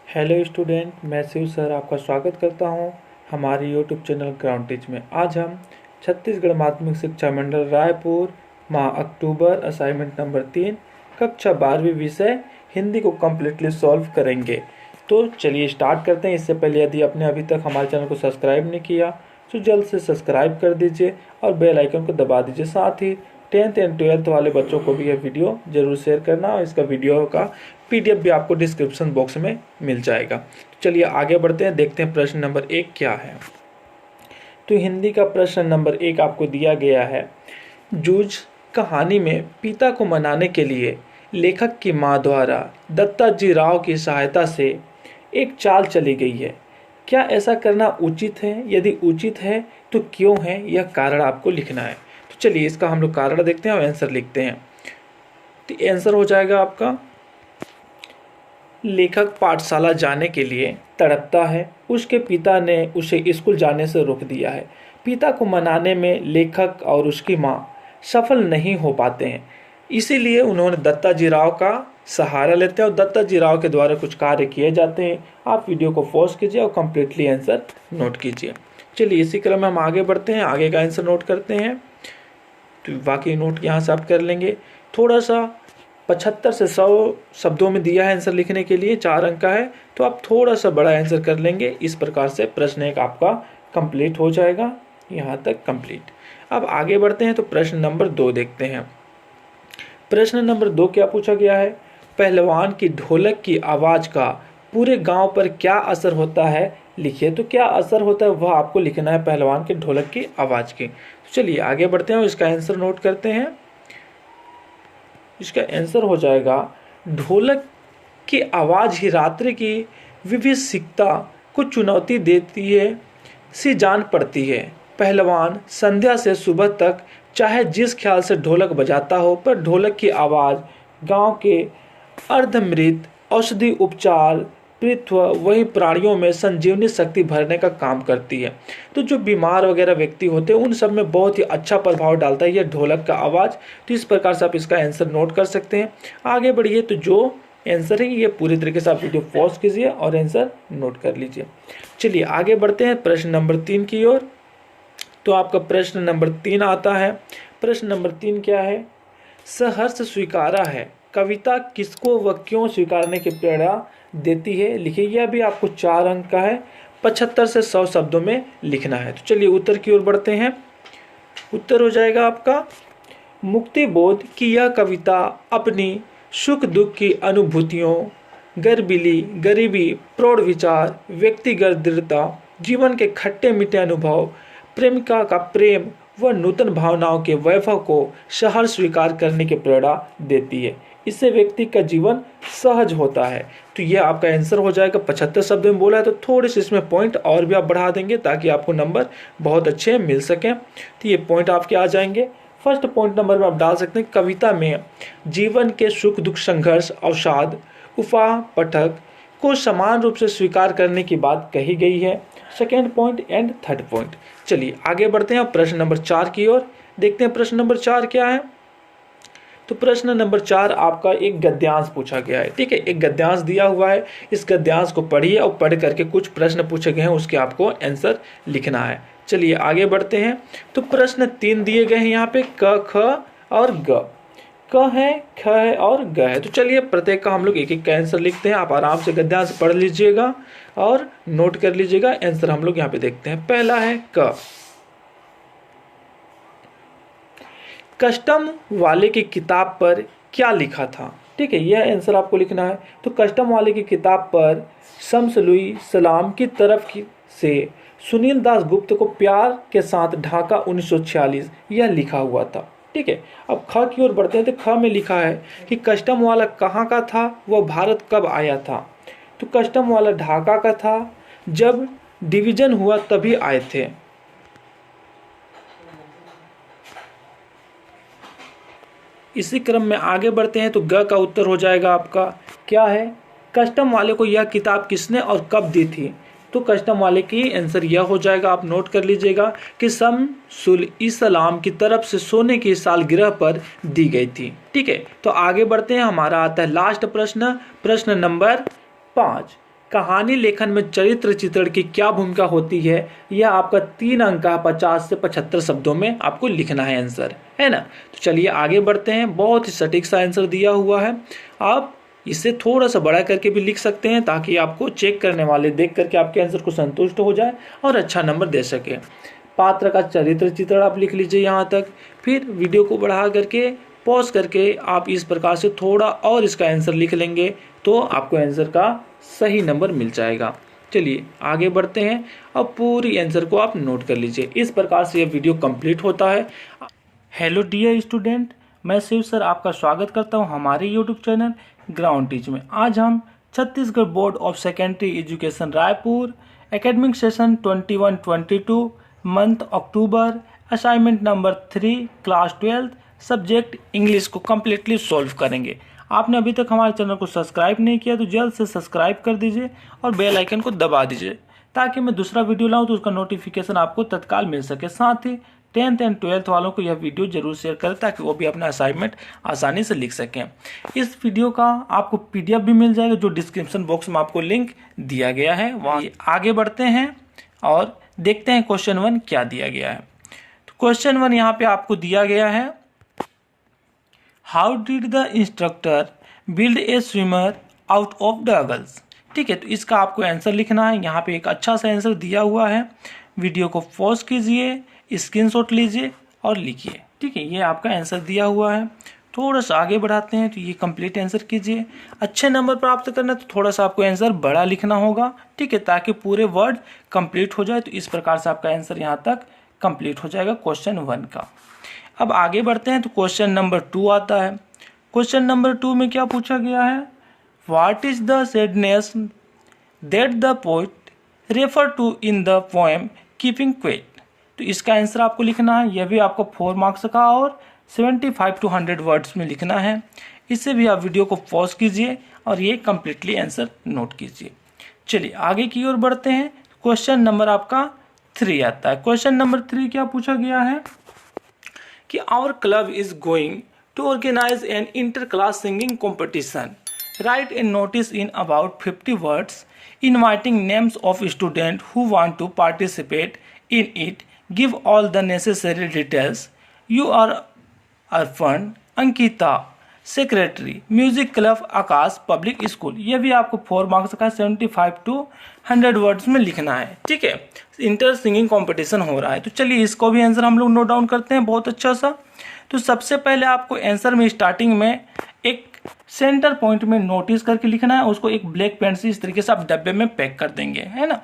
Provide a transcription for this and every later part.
Hello student, मैं Shiv sir आपका स्वागत करता हूं हमारे यूट्यूब चैनल ग्राउंड टीच में। आज हम छत्तीसगढ़ माध्यमिक शिक्षा मंडल रायपुर माह अक्टूबर असाइनमेंट नंबर 3 कक्षा 12वीं विषय हिंदी को कम्प्लीटली सॉल्व करेंगे। तो चलिए स्टार्ट करते हैं। इससे पहले यदि आपने अभी तक हमारे चैनल को सब्सक्राइब नहीं किया तो जल्द से सब्सक्राइब कर दीजिए और बेल आइकन को दबा दीजिए। साथ ही 10th एंड 12th वाले बच्चों को भी यह वीडियो जरूर शेयर करना और इसका वीडियो का PDF भी आपको डिस्क्रिप्शन बॉक्स में मिल जाएगा। चलिए आगे बढ़ते हैं, देखते हैं प्रश्न नंबर 1 क्या है। तो हिंदी का प्रश्न नंबर 1 आपको दिया गया है। जूझ कहानी में पिता को मनाने के लिए लेखक की मां द्वारा दत्ताजी राव की सहायता से एक चाल चली गई है। क्या ऐसा करना उचित है? यदि उचित है तो क्यों है? यह कारण आपको लिखना है। तो चलिए इसका हम लोग कारण देखते हैं और आंसर लिखते हैं। तो आंसर हो जाएगा आपका, लेखक पाठशाला जाने के लिए तड़पता है। उसके पिता ने उसे स्कूल जाने से रोक दिया है। पिता को मनाने में लेखक और उसकी मां सफल नहीं हो पाते हैं, इसीलिए उन्होंने दत्ताजी राव का सहारा लेते हैं और दत्ताजी राव के द्वारा कुछ कार्य किए जाते हैं। आप वीडियो को पॉज कीजिए और कम्प्लीटली आंसर नोट कीजिए। चलिए इसी क्रम में हम आगे बढ़ते हैं, आगे का आंसर नोट करते हैं। तो बाकी नोट यहाँ से आप कर लेंगे। थोड़ा सा 75 से 100 शब्दों में दिया है आंसर लिखने के लिए, 4 अंक का है, तो आप थोड़ा सा बड़ा आंसर कर लेंगे। इस प्रकार से प्रश्न 1 आपका कंप्लीट हो जाएगा, यहाँ तक कंप्लीट। अब आगे बढ़ते हैं तो प्रश्न नंबर 2 देखते हैं। प्रश्न नंबर 2 क्या पूछा गया है? पहलवान की ढोलक की आवाज का पूरे गांव पर क्या असर होता है, लिखिए। तो क्या असर होता है वह आपको लिखना है, पहलवान की ढोलक की आवाज की। तो चलिए आगे बढ़ते हैं और इसका आंसर नोट करते हैं। इसका आंसर हो जाएगा, ढोलक की आवाज ही रात्रि की विभीषिकता को चुनौती देती है सी जान पड़ती है। पहलवान संध्या से सुबह तक चाहे जिस ख्याल से ढोलक बजाता हो, पर ढोलक की आवाज गांव के अर्धमृत औषधि उपचार पृथ्व वही प्राणियों में संजीवनी शक्ति भरने का काम करती है। तो जो बीमार वगैरह व्यक्ति होते हैं उन सब में बहुत ही अच्छा प्रभाव डालता है यह ढोलक का आवाज़। तो इस प्रकार से आप इसका आंसर नोट कर सकते हैं। आगे बढ़िए, तो जो आंसर है ये पूरी तरीके से आप वीडियो पॉज कीजिए और आंसर नोट कर लीजिए। चलिए आगे बढ़ते हैं प्रश्न नंबर 3 की ओर। तो आपका प्रश्न नंबर 3 आता है। प्रश्न नंबर 3 क्या है? सहर्ष स्वीकारा है कविता किसको व क्यों स्वीकारने की प्रेरणा देती है, लिखिए। यह भी आपको 4 अंक का है, 75 से 100 शब्दों में लिखना है। तो चलिए उत्तर की ओर बढ़ते हैं। उत्तर हो जाएगा आपका, मुक्ति बोध की यह कविता अपनी सुख दुख की अनुभूतियों, गरीबी, प्रौढ़ विचार, व्यक्तिगत दृढ़ता, जीवन के खट्टे मीठे अनुभव, प्रेमिका का प्रेम व नूतन भावनाओं के वैभव को सहर्ष स्वीकार करने की प्रेरणा देती है। इससे व्यक्ति का जीवन सहज होता है। तो यह आपका आंसर हो जाएगा। 75 शब्द में बोला है तो थोड़े से इसमें पॉइंट और भी आप बढ़ा देंगे ताकि आपको नंबर बहुत अच्छे मिल सकें। तो ये पॉइंट आपके आ जाएंगे। फर्स्ट पॉइंट नंबर में आप डाल सकते हैं, कविता में जीवन के सुख दुख संघर्ष अवसाद उफा पठक को समान रूप से स्वीकार करने की बात कही गई है। Second point and third point. चलिए आगे बढ़ते हैं प्रश्न नंबर 4 की ओर। देखते हैं प्रश्न नंबर 4 क्या है। तो प्रश्न नंबर 4 आपका एक गद्यांश पूछा गया है। ठीक है, एक गद्यांश दिया हुआ है। इस गद्यांश को पढ़िए और पढ़ करके कुछ प्रश्न पूछे गए हैं उसके आपको आंसर लिखना है। चलिए आगे बढ़ते हैं। तो प्रश्न 3 दिए गए हैं यहाँ पे, क ख और ग। क है, ख है और ग है। तो चलिए प्रत्येक का हम लोग एक एक का आंसर लिखते हैं। आप आराम से गद्यांश पढ़ लीजिएगा और नोट कर लीजिएगा। आंसर हम लोग यहाँ पे देखते हैं। पहला है क। कस्टम वाले की किताब पर क्या लिखा था? ठीक है, यह आंसर आपको लिखना है। तो कस्टम वाले की किताब पर शम्सुल सलाम की तरफ से सुनील दास गुप्त को प्यार के साथ ढाका 1946 यह लिखा हुआ था। ठीक है, अब ख की ओर बढ़ते हैं। तो ख में लिखा है कि कस्टम वाला कहाँ का था, वह भारत कब आया था? तो कस्टम वाला ढाका का था, जब डिवीजन हुआ तभी आए थे। इसी क्रम में आगे बढ़ते हैं। तो ग का उत्तर हो जाएगा आपका, क्या है? कस्टम वाले को यह किताब किसने और कब दी थी? तो कस्टम वाले की आंसर यह हो जाएगा, आप नोट कर लीजिएगा कि शम्सुल इस्लाम की तरफ से सोने की सालगिरह पर दी गई थी। ठीक है, तो आगे बढ़ते हैं। हमारा आता है लास्ट प्रश्न, प्रश्न नंबर 5। कहानी लेखन में चरित्र चित्रण की क्या भूमिका होती है, यह आपका 3 अंक का 50 से 75 शब्दों में आपको लिखना है आंसर, है ना। तो चलिए आगे बढ़ते हैं। बहुत ही सटीक सा आंसर दिया हुआ है, आप इससे थोड़ा सा बड़ा करके भी लिख सकते हैं ताकि आपको चेक करने वाले देख करके आपके आंसर को संतुष्ट हो जाए और अच्छा नंबर दे सके। पात्र का चरित्र चित्रण आप लिख लीजिए यहाँ तक, फिर वीडियो को बढ़ा करके पॉज करके आप इस प्रकार से थोड़ा और इसका आंसर लिख लेंगे तो आपको आंसर का सही नंबर मिल जाएगा। चलिए आगे बढ़ते हैं, अब पूरी आंसर को आप नोट कर लीजिए। इस प्रकार से यह वीडियो कंप्लीट होता है। हेलो डियर स्टूडेंट, मैं शिव सर आपका स्वागत करता हूं हमारे यूट्यूब चैनल ग्राउंड टीच में। आज हम Chhattisgarh board of secondary education Raipur academic session 21-22 month October assignment number 3 class 12 subject English को कम्प्लीटली सॉल्व करेंगे। आपने अभी तक हमारे चैनल को सब्सक्राइब नहीं किया तो जल्द से सब्सक्राइब कर दीजिए और बेल आइकन को दबा दीजिए ताकि मैं दूसरा वीडियो लाऊं तो उसका नोटिफिकेशन आपको तत्काल मिल सके। साथ ही 10th एंड 12th वालों को यह वीडियो जरूर शेयर करें ताकि वो भी अपना असाइनमेंट आसानी से लिख सकें। इस वीडियो का आपको पीडीएफ भी मिल जाएगा जो डिस्क्रिप्शन बॉक्स में आपको लिंक दिया गया है, वहाँ आगे बढ़ते हैं और देखते हैं क्वेश्चन 1 क्या दिया गया है। तो क्वेश्चन 1 यहाँ पे आपको दिया गया है, how did the instructor build a swimmer out of goggles. ठीक है, तो इसका आपको आंसर लिखना है। यहाँ पे एक अच्छा सा आंसर दिया हुआ है, वीडियो को पॉज कीजिए, स्क्रीनशॉट लीजिए और लिखिए। ठीक है, ये आपका आंसर दिया हुआ है। थोड़ा सा आगे बढ़ाते हैं, तो ये कंप्लीट आंसर कीजिए। अच्छे नंबर प्राप्त करना तो थोड़ा सा आपको आंसर बड़ा लिखना होगा, ठीक है, ताकि पूरे वर्ड कंप्लीट हो जाए। तो इस प्रकार से आपका आंसर यहाँ तक कंप्लीट हो जाएगा क्वेश्चन 1 का। अब आगे बढ़ते हैं, तो क्वेश्चन नंबर 2 आता है। क्वेश्चन नंबर 2 में क्या पूछा गया है, what is the sadness that the poet refer to in the poem keeping quiet. तो इसका आंसर आपको लिखना है। यह भी आपको 4 मार्क्स का और 75 to 100 वर्ड्स में लिखना है। इससे भी आप वीडियो को पॉज कीजिए और ये कम्प्लीटली आंसर नोट कीजिए। चलिए आगे की ओर बढ़ते हैं। क्वेश्चन नंबर आपका 3 आता है। क्वेश्चन नंबर 3 क्या पूछा गया है कि our club is going to organise an inter class singing competition, write a notice in about 50 words inviting names of student who want to participate in it, give all the necessary details. You are Arpan, Ankita, secretary, music club, Aakash public school. ये भी आपको 4 marks का 75 to 100 words में लिखना है। ठीक है, inter singing competition हो रहा है। तो चलिए इसको भी आंसर हम लोग नोट डाउन करते हैं बहुत अच्छा सा। तो सबसे पहले आपको आंसर में स्टार्टिंग में एक सेंटर पॉइंट में नोटिस करके लिखना है, उसको एक ब्लैक पेन से इस तरीके से आप डब्बे में पैक कर देंगे, है ना।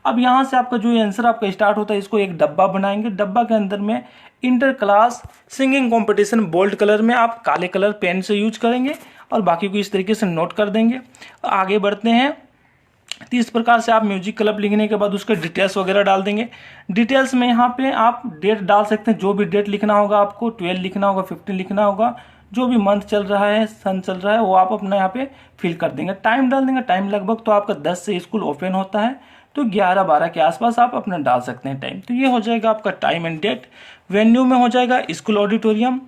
अब यहाँ से आपका जो आंसर आपका स्टार्ट होता है, इसको एक डब्बा बनाएंगे। डब्बा के अंदर में inter class singing competition bold colour में आप काले कलर पेन से यूज करेंगे और बाकी को इस तरीके से नोट कर देंगे। आगे बढ़ते हैं, तो इस प्रकार से आप म्यूजिक क्लब लिखने के बाद उसके डिटेल्स वगैरह डाल देंगे। डिटेल्स में यहाँ पे आप डेट डाल सकते हैं, जो भी डेट लिखना होगा आपको, 12 लिखना होगा, 15 लिखना होगा, जो भी मंथ चल रहा है, सन चल रहा है, वो आप अपना यहाँ पे फिल कर देंगे। टाइम डाल देंगे, टाइम लगभग तो आपका 10 से स्कूल ओपन होता है, तो 11-12 के आसपास आप अपना डाल सकते हैं टाइम। तो ये हो जाएगा आपका टाइम एंड डेट। वेन्यू में हो जाएगा स्कूल ऑडिटोरियम।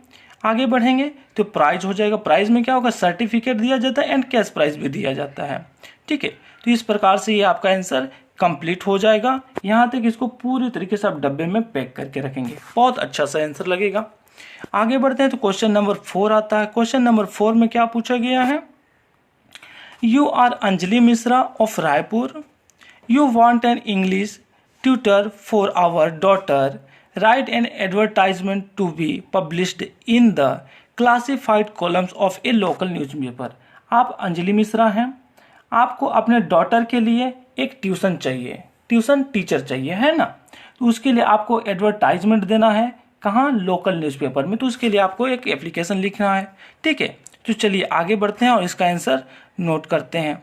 आगे बढ़ेंगे तो प्राइज हो जाएगा। प्राइज में क्या होगा, सर्टिफिकेट दिया जाता है एंड कैश प्राइज भी दिया जाता है। ठीक है, तो इस प्रकार से ये आपका आंसर कंप्लीट हो जाएगा। यहाँ तक इसको पूरी तरीके से आप डब्बे में पैक करके रखेंगे, बहुत अच्छा सा आंसर लगेगा। आगे बढ़ते हैं, तो क्वेश्चन नंबर 4 आता है। क्वेश्चन नंबर 4 में क्या पूछा गया है, you are Anjali Mishra of Raipur, you want an English tutor for our daughter, write an advertisement to be published in the classified columns of a local newspaper. आप अंजलि मिश्रा हैं, आपको अपने डॉटर के लिए एक ट्यूशन चाहिए, ट्यूशन टीचर चाहिए, है ना। तो उसके लिए आपको एडवर्टाइजमेंट देना है, कहाँ, लोकल न्यूज़पेपर में। तो उसके लिए आपको एक एप्लीकेशन लिखना है। ठीक है, तो चलिए आगे बढ़ते हैं और इसका आंसर नोट करते हैं।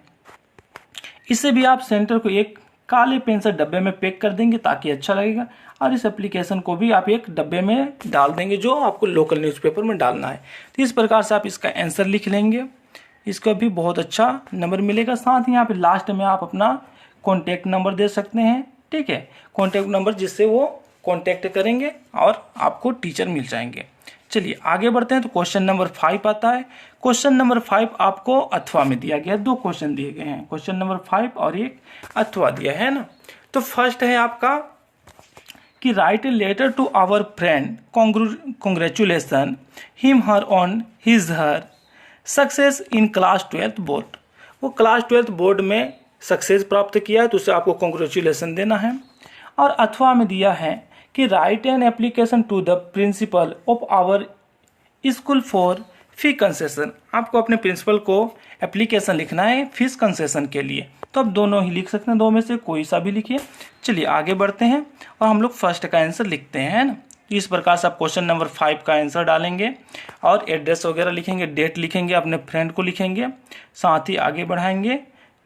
इससे भी आप सेंटर को एक काले पेन से डब्बे में पैक कर देंगे ताकि अच्छा लगेगा, और इस एप्लीकेशन को भी आप एक डब्बे में डाल देंगे जो आपको लोकल न्यूज़पेपर में डालना है। तो इस प्रकार से आप इसका आंसर लिख लेंगे, इसका भी बहुत अच्छा नंबर मिलेगा। साथ ही यहाँ पे लास्ट में आप अपना कॉन्टैक्ट नंबर दे सकते हैं। ठीक है, कॉन्टैक्ट नंबर जिससे वो कॉन्टैक्ट करेंगे और आपको टीचर मिल जाएंगे। चलिए आगे बढ़ते हैं। तो क्वेश्चन नंबर 5 आता है। क्वेश्चन नंबर 5 आपको अथवा में दिया गया है। 2 क्वेश्चन दिए गए हैं, क्वेश्चन नंबर 5 और एक अथवा दिया है ना। तो फर्स्ट है आपका कि write a letter to our friend congratulation him her on his her success in class 12th board. वो क्लास 12th बोर्ड में सक्सेस प्राप्त किया है तो उसे आपको कॉन्ग्रेचुलेसन देना है। और अथवा में दिया है कि write an application to the principal of our school for fee concession. आपको अपने प्रिंसिपल को एप्लीकेशन लिखना है फीस कंसेशन के लिए। तो अब दोनों ही लिख सकते हैं, दो में से कोई सा भी लिखिए। चलिए आगे बढ़ते हैं और हम लोग फर्स्ट का आंसर लिखते हैं, है ना। इस प्रकार से आप क्वेश्चन नंबर 5 का आंसर डालेंगे और एड्रेस वगैरह लिखेंगे, डेट लिखेंगे, अपने फ्रेंड को लिखेंगे, साथ ही आगे बढ़ाएंगे।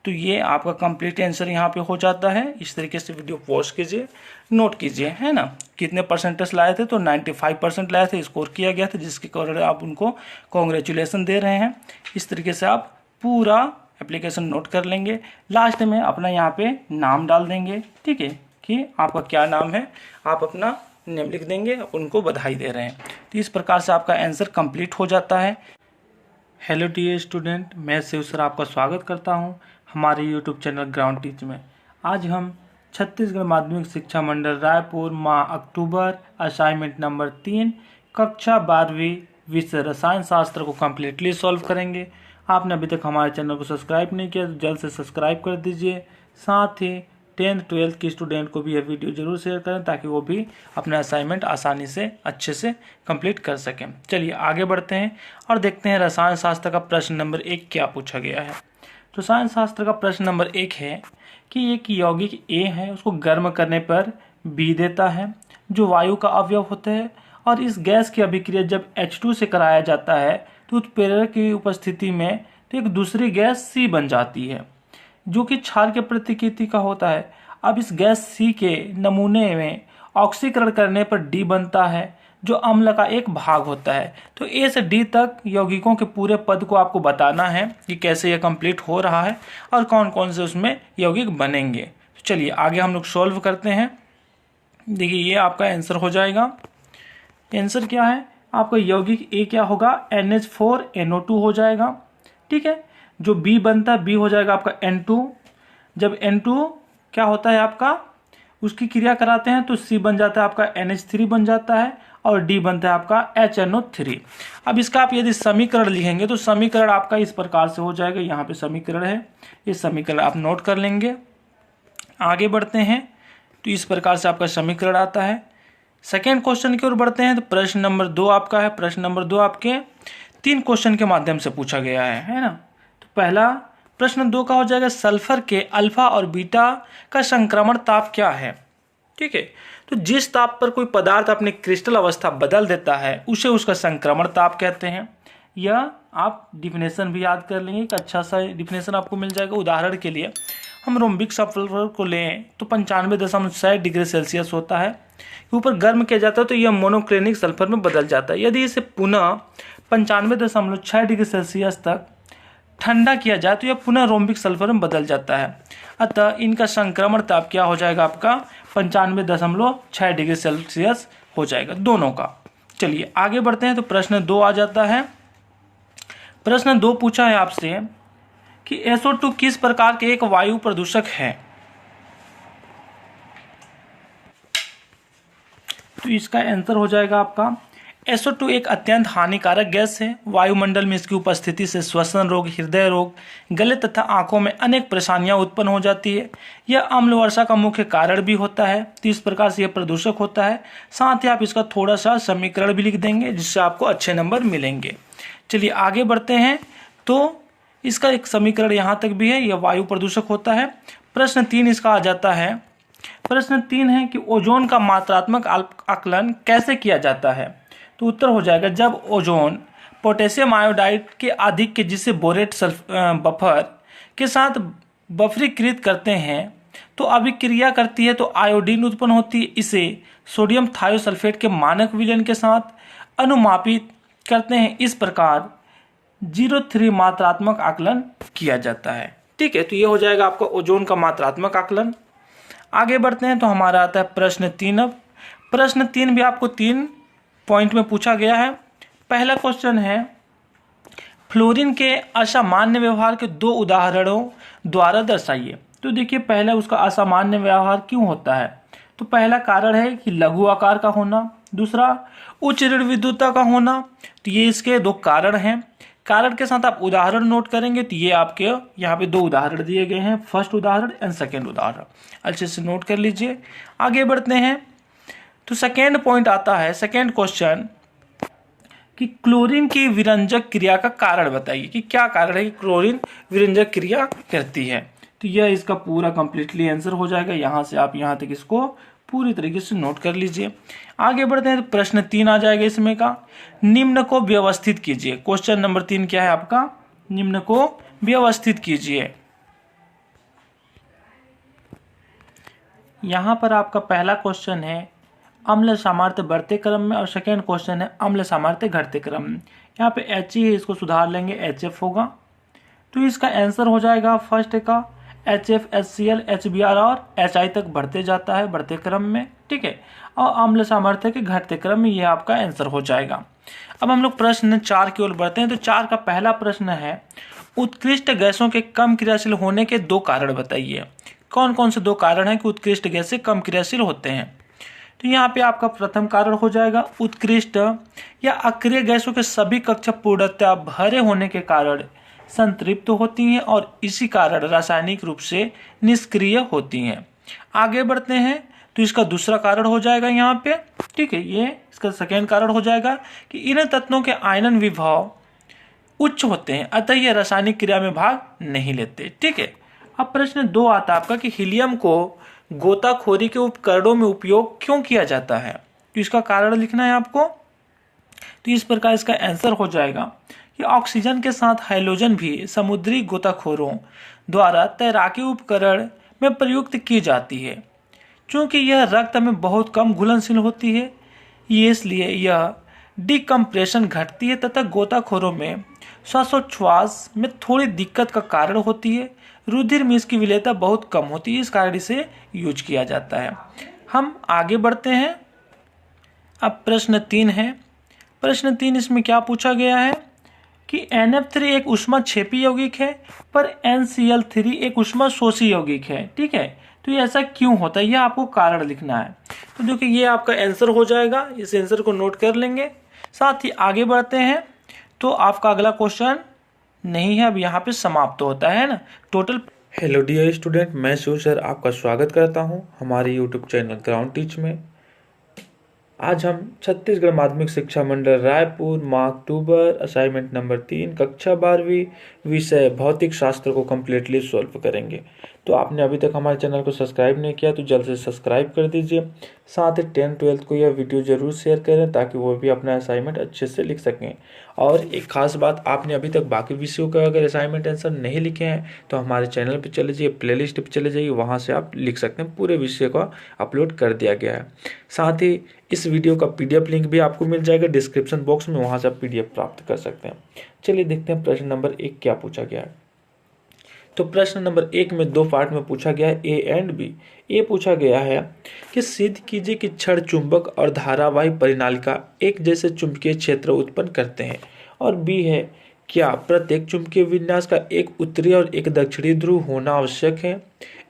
तो ये आपका कंप्लीट आंसर यहाँ पे हो जाता है। इस तरीके से वीडियो पॉज कीजिए, नोट कीजिए, है ना। कितने परसेंटेज लाए थे, तो 95% लाए थे, स्कोर किया गया था, जिसके कारण आप उनको कॉन्ग्रेचुलेसन दे रहे हैं। इस तरीके से आप पूरा एप्लीकेशन नोट कर लेंगे। लास्ट में अपना यहाँ पे नाम डाल देंगे, ठीक है, कि आपका क्या नाम है, आप अपना नेम लिख देंगे, उनको बधाई दे रहे हैं। तो इस प्रकार से आपका आंसर कंप्लीट हो जाता है। हेलो डियर स्टूडेंट, मैं शिव सर आपका स्वागत करता हूं हमारे यूट्यूब चैनल ग्राउंड टीच में। आज हम छत्तीसगढ़ माध्यमिक शिक्षा मंडल रायपुर माह अक्टूबर असाइनमेंट नंबर 3 कक्षा 12वीं विषय रसायन शास्त्र को कम्प्लीटली सॉल्व करेंगे। आपने अभी तक हमारे चैनल को सब्सक्राइब नहीं किया तो जल्द से सब्सक्राइब कर दीजिए। साथ ही 10th 12th की स्टूडेंट को भी यह वीडियो जरूर शेयर करें ताकि वो भी अपना असाइनमेंट आसानी से अच्छे से कंप्लीट कर सकें। चलिए आगे बढ़ते हैं और देखते हैं रसायन शास्त्र का प्रश्न नंबर 1 क्या पूछा गया है। तो रसायन शास्त्र का प्रश्न नंबर 1 है कि एक यौगिक ए है, उसको गर्म करने पर बी देता है जो वायु का अवयव होता है, और इस गैस की अभिक्रिया जब H2 से कराया जाता है तो उत्प्रेरक की उपस्थिति में तो एक दूसरी गैस सी बन जाती है जो कि क्षार के प्रतिकृति का होता है। अब इस गैस सी के नमूने में ऑक्सीकरण करने पर डी बनता है जो अम्ल का एक भाग होता है। तो ए से डी तक यौगिकों के पूरे पद को आपको बताना है कि कैसे यह कंप्लीट हो रहा है और कौन कौन से उसमें यौगिक बनेंगे। तो चलिए आगे हम लोग सॉल्व करते हैं। देखिए ये आपका आंसर हो जाएगा। आंसर क्या है आपका, यौगिक ए क्या होगा, NH4NO2 हो जाएगा, ठीक है। जो बी बनता है बी हो जाएगा आपका N2। जब N2 क्या होता है आपका, उसकी क्रिया कराते हैं तो C बन जाता है आपका NH3 बन जाता है और D बनता है आपका HNO3। अब इसका आप यदि समीकरण लिखेंगे तो समीकरण आपका इस प्रकार से हो जाएगा। यहाँ पे समीकरण है, ये समीकरण आप नोट कर लेंगे। आगे बढ़ते हैं तो इस प्रकार से आपका समीकरण आता है। सेकेंड क्वेश्चन की ओर बढ़ते हैं। तो प्रश्न नंबर 2 आपका है। प्रश्न नंबर 2 आपके 3 क्वेश्चन के माध्यम से पूछा गया है ना। तो पहला प्रश्न 2 का हो जाएगा सल्फर के अल्फा और बीटा का संक्रमण ताप क्या है, ठीक है। तो जिस ताप पर कोई पदार्थ अपनी क्रिस्टल अवस्था बदल देता है उसे उसका संक्रमण ताप कहते हैं। यह आप डिफिनेशन भी याद कर लेंगे, एक अच्छा सा डिफिनेशन आपको मिल जाएगा। उदाहरण के लिए हम रोम्बिक सल्फर को लें तो 95.6 डिग्री सेल्सियस होता है, ऊपर गर्म किया जाता है तो यह मोनोक्लिनिक सल्फर में बदल जाता है। यदि इसे पुनः 95.6 डिग्री सेल्सियस तक ठंडा किया जाए तो यह पुनः रोम्बिक सल्फर में बदल जाता है। अतः इनका संक्रमण ताप क्या हो जाएगा आपका, 95.6 डिग्री सेल्सियस हो जाएगा दोनों का। चलिए आगे बढ़ते हैं। तो प्रश्न 2 आ जाता है। प्रश्न 2 पूछा है आपसे कि SO2 किस प्रकार के एक वायु प्रदूषक है। तो इसका आंसर हो जाएगा आपका SO2 एक अत्यंत हानिकारक गैस है। वायुमंडल में इसकी उपस्थिति से श्वसन रोग, हृदय रोग, गले तथा आंखों में अनेक परेशानियां उत्पन्न हो जाती है। यह अम्ल वर्षा का मुख्य कारण भी होता है। तो इस प्रकार से यह प्रदूषक होता है। साथ ही आप इसका थोड़ा सा समीकरण भी लिख देंगे जिससे आपको अच्छे नंबर मिलेंगे। चलिए आगे बढ़ते हैं। तो इसका एक समीकरण यहाँ तक भी है, यह वायु प्रदूषक होता है। प्रश्न 3 इसका आ जाता है। प्रश्न 3 है कि ओजोन का मात्रात्मक आकलन कैसे किया जाता है। तो उत्तर हो जाएगा जब ओजोन पोटेशियम आयोडाइड के अधिक के जिसे बोरेट बफर के साथ बफरीकृत करते हैं तो अभिक्रिया करती है तो आयोडीन उत्पन्न होती है। इसे सोडियम थायोसल्फेट के मानक विलयन के साथ अनुमापित करते हैं। इस प्रकार 0.3 मात्रात्मक आकलन किया जाता है, ठीक है। तो ये हो जाएगा आपका ओजोन का मात्रात्मक आकलन। आगे बढ़ते हैं तो हमारा आता है प्रश्न 3। अब प्रश्न 3 भी आपको 3 पॉइंट में पूछा गया है। पहला क्वेश्चन है, फ्लोरीन के असामान्य व्यवहार के 2 उदाहरणों द्वारा दर्शाइए। तो देखिए पहला उसका असामान्य व्यवहार क्यों होता है, तो पहला कारण है कि लघु आकार का होना, दूसरा उच्च ऋण विद्युतता का होना। तो ये इसके 2 कारण हैं। कारण के साथ आप उदाहरण नोट करेंगे तो ये आपके यहाँ पे 2 उदाहरण दिए गए हैं, फर्स्ट उदाहरण एंड सेकेंड उदाहरण, अच्छे से नोट कर लीजिए। आगे बढ़ते हैं तो सेकेंड पॉइंट आता है, सेकेंड क्वेश्चन कि क्लोरीन की विरंजक क्रिया का कारण बताइए कि क्या कारण है कि क्लोरीन विरंजक क्रिया करती है। तो यह इसका पूरा कंप्लीटली आंसर हो जाएगा। यहाँ से आप यहाँ तक इसको पूरी तरीके से नोट कर लीजिए। आगे बढ़ते हैं तो प्रश्न 3 आ जाएगा इसमें का, निम्न को व्यवस्थित कीजिए। क्वेश्चन नंबर 3 क्या है आपका, निम्न को व्यवस्थित कीजिए। यहाँ पर आपका पहला क्वेश्चन है अम्ल सामर्थ्य बढ़ते क्रम में और सेकेंड क्वेश्चन है अम्ल सामर्थ्य घटते क्रम में। यहाँ पे H है, इसको सुधार लेंगे HF होगा। तो इसका आंसर हो जाएगा फर्स्ट का HF, HCl, HBr और HI तक बढ़ते जाता है बढ़ते क्रम में, ठीक है। और अम्ल सामर्थ्य के घटते क्रम में यह आपका आंसर हो जाएगा। अब हम लोग प्रश्न 4 की ओर बढ़ते हैं। तो 4 का पहला प्रश्न है, उत्कृष्ट गैसों के कम क्रियाशील होने के 2 कारण बताइए। कौन कौन से 2 कारण हैं कि उत्कृष्ट गैसें कम क्रियाशील होते हैं। तो यहाँ पे आपका प्रथम कारण हो जाएगा उत्कृष्ट या अक्रिय गैसों के सभी कक्षा पूर्णतः भरे होने के कारण संतृप्त होती हैं और इसी कारण रासायनिक रूप से निष्क्रिय होती हैं। आगे बढ़ते हैं तो इसका दूसरा कारण हो जाएगा यहाँ पे, ठीक है, ये इसका सेकेंड कारण हो जाएगा कि इन तत्वों के आयनन विभव उच्च होते हैं अतः ये रासायनिक क्रिया में भाग नहीं लेते, ठीक है। अब प्रश्न 2 आता है आपका कि हीलियम को गोताखोरी के उपकरणों में उपयोग क्यों किया जाता है। तो इसका कारण लिखना है आपको। तो इस प्रकार इसका आंसर हो जाएगा कि ऑक्सीजन के साथ हाइड्रोजन भी समुद्री गोताखोरों द्वारा तैराकी उपकरण में प्रयुक्त की जाती है। चूंकि यह रक्त में बहुत कम घुलनशील होती है, ये इसलिए यह डिकम्प्रेशन घटती है तथा गोताखोरों में श्वासोच्छ्वास में थोड़ी दिक्कत का कारण होती है। रुधिर में इसकी विलेयता बहुत कम होती है, इस कारण इसे यूज किया जाता है। हम आगे बढ़ते हैं। अब प्रश्न 3 है। प्रश्न 3 इसमें क्या पूछा गया है कि NF3 एक ऊष्मा क्षेपी यौगिक है पर NCl3 एक ऊष्मा शोषी यौगिक है, ठीक है। तो ये ऐसा क्यों होता है, यह आपको कारण लिखना है। तो देखिए ये आपका आंसर हो जाएगा, इस आंसर को नोट कर लेंगे। साथ ही आगे बढ़ते हैं तो आपका अगला क्वेश्चन नहीं है, अब यहाँ पे समाप्त होता है ना टोटल। हेलो डियर स्टूडेंट, मैं शिव सर आपका स्वागत करता हूँ हमारे यूट्यूब चैनल ग्राउंड टीच में। आज हम छत्तीसगढ़ माध्यमिक शिक्षा मंडल रायपुर माह अक्टूबर असाइनमेंट नंबर 3 कक्षा 12वीं विषय भौतिक शास्त्र को कम्प्लीटली सॉल्व करेंगे। तो आपने अभी तक हमारे चैनल को सब्सक्राइब नहीं किया तो जल्द से सब्सक्राइब कर दीजिए। साथ ही 10th-12th को यह वीडियो जरूर शेयर करें ताकि वो भी अपना असाइनमेंट अच्छे से लिख सकें। और एक खास बात, आपने अभी तक बाकी विषयों का अगर असाइनमेंट आंसर नहीं लिखे हैं तो हमारे चैनल पर चले जाइए, प्लेलिस्ट पर चले जाइए, वहाँ से आप लिख सकते हैं। पूरे विषय का अपलोड कर दिया गया है। साथ ही इस वीडियो का PDF लिंक भी आपको मिल जाएगा डिस्क्रिप्शन बॉक्स में, वहाँ से आप PDF प्राप्त कर सकते हैं। चलिए देखते हैं प्रश्न नंबर 1 क्या पूछा गया है। तो प्रश्न नंबर 1 में 2 पार्ट में पूछा गया है, A एंड B। ये पूछा गया है कि सिद्ध कीजिए कि क्षण चुंबक और धारावाही परिनालिका एक जैसे चुंबकीय क्षेत्र उत्पन्न करते हैं। और B है, क्या प्रत्येक चुंबकीय विन्यास का एक उत्तरी और एक दक्षिणी ध्रुव होना आवश्यक है।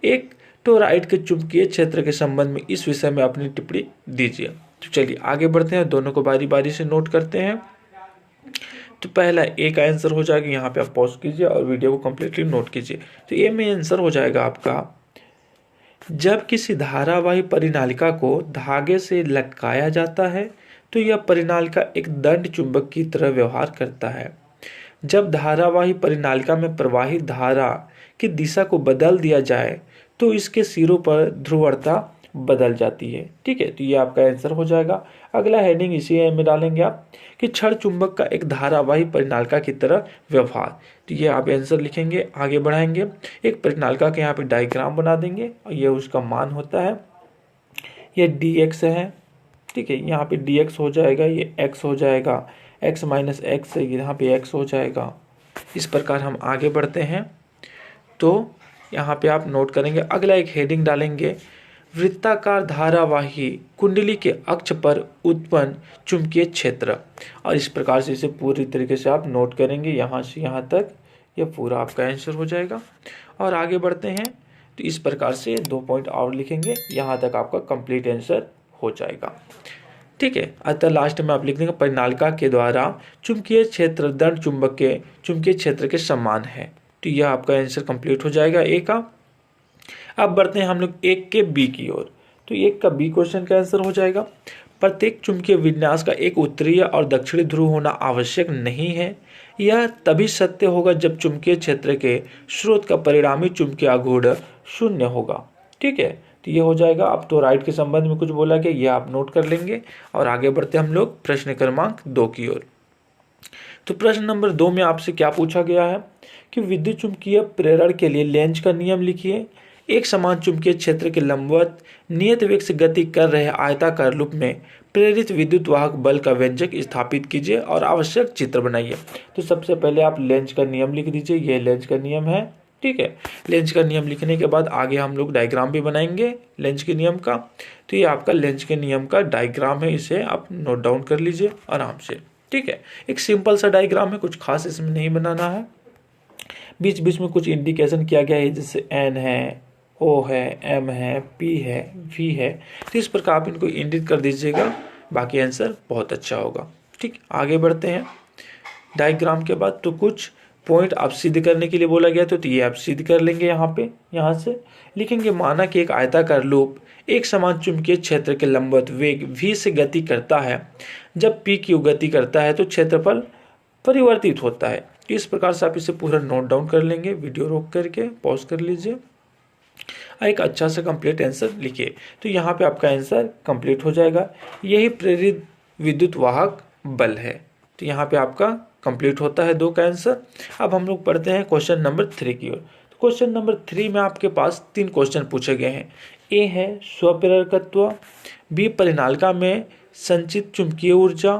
एक टोरॉइड के चुंबकीय क्षेत्र के संबंध में इस विषय में अपनी टिप्पणी दीजिए। तो चलिए आगे बढ़ते हैं, दोनों को बारी बारी से नोट करते हैं। तो पहला ए का आंसर हो जाएगा, यहाँ पे आप पॉज कीजिए और वीडियो को कम्प्लीटली नोट कीजिए। तो ए में आंसर हो जाएगा आपका, जब किसी धारावाही परिनालिका को धागे से लटकाया जाता है तो यह परिनालिका एक दंड चुंबक की तरह व्यवहार करता है। जब धारावाही परिनालिका में प्रवाहित धारा की दिशा को बदल दिया जाए तो इसके सिरों पर ध्रुवणता बदल जाती है, ठीक है। तो ये आपका आंसर हो जाएगा। अगला हेडिंग इसी में डालेंगे आप कि क्षण चुंबक का एक धारावाही परिनालिका की तरह व्यवहार। तो ये आप आंसर लिखेंगे, आगे बढ़ाएंगे। एक परिनालिका के यहाँ पे डायग्राम बना देंगे और ये उसका मान होता है, ये dx है, ठीक है। यहाँ पे dx हो जाएगा, ये x हो जाएगा, x माइनस एक्स है, यहाँ पे x हो जाएगा। इस प्रकार हम आगे बढ़ते हैं। तो यहाँ पे आप नोट करेंगे। अगला एक हेडिंग डालेंगे, वृत्ताकार धारावाही कुंडली के अक्ष पर उत्पन्न चुंबकीय क्षेत्र। और इस प्रकार से इसे पूरी तरीके से आप नोट करेंगे, यहाँ से यहाँ तक यह पूरा आपका आंसर हो जाएगा। और आगे बढ़ते हैं तो इस प्रकार से 2 पॉइंट और लिखेंगे, यहाँ तक आपका कंप्लीट आंसर हो जाएगा। ठीक है, अतः लास्ट में आप लिख देंगे परिनालिका के द्वारा चुंबकीय क्षेत्र दंड चुंबक के चुंबकीय क्षेत्र के समान है। तो यह आपका आंसर कंप्लीट हो जाएगा ए का। अब बढ़ते हैं हम लोग 1 के बी की ओर। तो 1 का बी क्वेश्चन का आंसर हो जाएगा, प्रत्येक चुंबकीय विन्यास का एक उत्तरीय और दक्षिणी ध्रुव होना आवश्यक नहीं है। यह तभी सत्य होगा जब चुंबकीय क्षेत्र के स्रोत का परिणामी चुंबकीय आघूर्ण शून्य होगा। ठीक है, तो ये हो जाएगा। अब तो राइट के संबंध में कुछ बोला गया, ये आप नोट कर लेंगे। और आगे बढ़ते हम लोग प्रश्न क्रमांक 2 की ओर। तो प्रश्न नंबर 2 में आपसे क्या पूछा गया है कि विद्युत चुंबकीय प्रेरण के लिए लेंज का नियम लिखिए। एक समान चुंबकीय क्षेत्र के लंबवत नियत वेग से गति कर रहे आयताकार लूप में प्रेरित विद्युत वाहक बल का व्यंजक स्थापित कीजिए और आवश्यक चित्र बनाइए। तो सबसे पहले आप लेंज का नियम लिख दीजिए, ये लेंज का नियम है। ठीक है, लेंज का नियम लिखने के बाद आगे हम लोग डायग्राम भी बनाएंगे लेंज के नियम का। तो ये आपका लेंज के नियम का डायग्राम है, इसे आप नोट डाउन कर लीजिए आराम से। ठीक है, एक सिंपल सा डायग्राम है, कुछ खास इसमें नहीं बनाना है। बीच बीच में कुछ इंडिकेशन किया गया है, जैसे एन है, ओ है, एम है, पी है, वी है। तो इस प्रकार आप इनको इंडिकेट कर दीजिएगा, बाकी आंसर बहुत अच्छा होगा। ठीक, आगे बढ़ते हैं। डायग्राम के बाद तो कुछ पॉइंट आप सिद्ध करने के लिए बोला गया, तो ये आप सिद्ध कर लेंगे। यहाँ पे यहाँ से लिखेंगे, माना कि एक आयताकार लूप एक समान चुंबकीय क्षेत्र के लंबवत वेग v से गति करता है। जब p की गति करता है तो क्षेत्रफल परिवर्तित होता है। इस प्रकार से आप इसे पूरा नोट डाउन कर लेंगे, वीडियो रोक करके पॉज कर लीजिए, एक अच्छा सा कंप्लीट आंसर लिखिए। तो यहाँ पे आपका आंसर कंप्लीट हो जाएगा। यही प्रेरित विद्युत वाहक बल है। तो यहाँ पे आपका कंप्लीट होता है 2 का आंसर। अब हम लोग पढ़ते हैं क्वेश्चन नंबर 3 की ओर। तो क्वेश्चन नंबर 3 में आपके पास 3 क्वेश्चन पूछे गए हैं। ए है स्वप्रेरकत्व, बी परिनालिका में संचित चुंबकीय ऊर्जा,